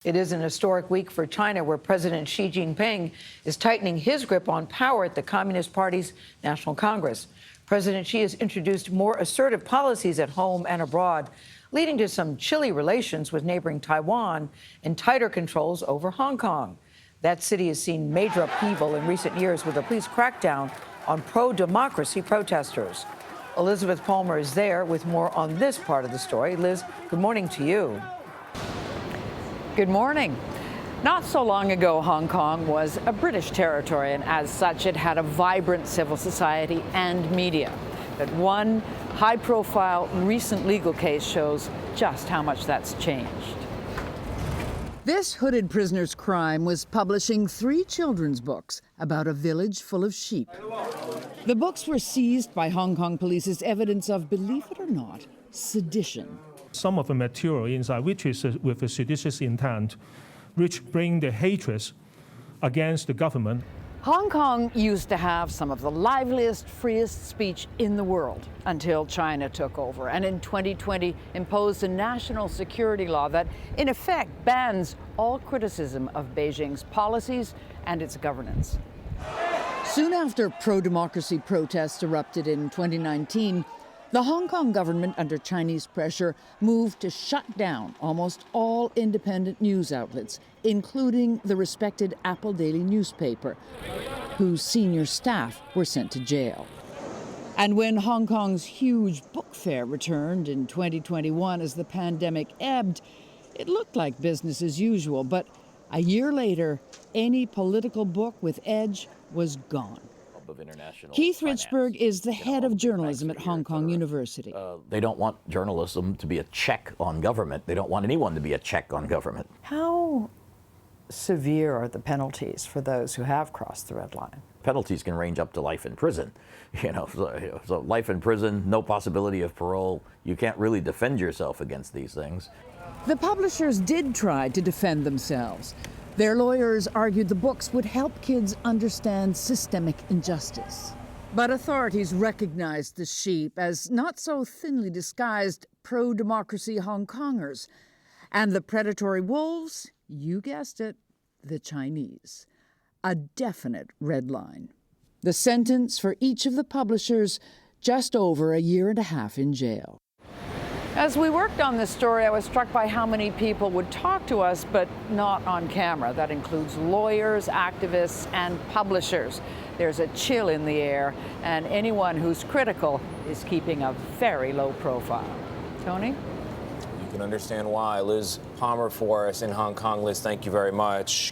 It is an historic week for China, where President Xi Jinping is tightening his grip on power at the Communist Party's National Congress. President Xi has introduced more assertive policies at home and abroad, leading to some chilly relations with neighboring Taiwan and tighter controls over Hong Kong. That city has seen major upheaval in recent years with a police crackdown on pro-democracy protesters. Elizabeth Palmer is there with more on this part of the story. Liz, good morning to you. Good morning. Not so long ago, Hong Kong was a British territory, and as such, it had a vibrant civil society and media. But one high-profile recent legal case shows just how much that's changed. This hooded prisoner's crime was publishing 3 children's books about a village full of sheep. The books were seized by Hong Kong police as evidence of, believe it or not, sedition. Some of the material inside, which is with a seditious intent, which bring the hatred against the government. Hong Kong used to have some of the liveliest, freest speech in the world until China took over, and in 2020 imposed a national security law that, in effect, bans all criticism of Beijing's policies and its governance. Soon after pro-democracy protests erupted in 2019, the Hong Kong government, under Chinese pressure, moved to shut down almost all independent news outlets, including the respected Apple Daily newspaper, whose senior staff were sent to jail. And when Hong Kong's huge book fair returned in 2021 as the pandemic ebbed, it looked like business as usual. But a year later, any political book with edge was gone. Keith Richburg is the head of journalism at Hong Kong University. They don't want journalism to be a check on government. They don't want anyone to be a check on government. How severe are the penalties for those who have crossed the red line? Penalties can range up to life in prison. So life in prison, no possibility of parole. You can't really defend yourself against these things. The publishers did try to defend themselves. Their lawyers argued the books would help kids understand systemic injustice. But authorities recognized the sheep as not so thinly disguised pro-democracy Hong Kongers. And the predatory wolves, you guessed it, the Chinese. A definite red line. The sentence for each of the publishers, just over a year and a half in jail. As we worked on this story, I was struck by how many people would talk to us, but not on camera. That includes lawyers, activists, and publishers. There's a chill in the air, and anyone who's critical is keeping a very low profile. Tony? You can understand why. Liz Palmer for us in Hong Kong. Liz, thank you very much.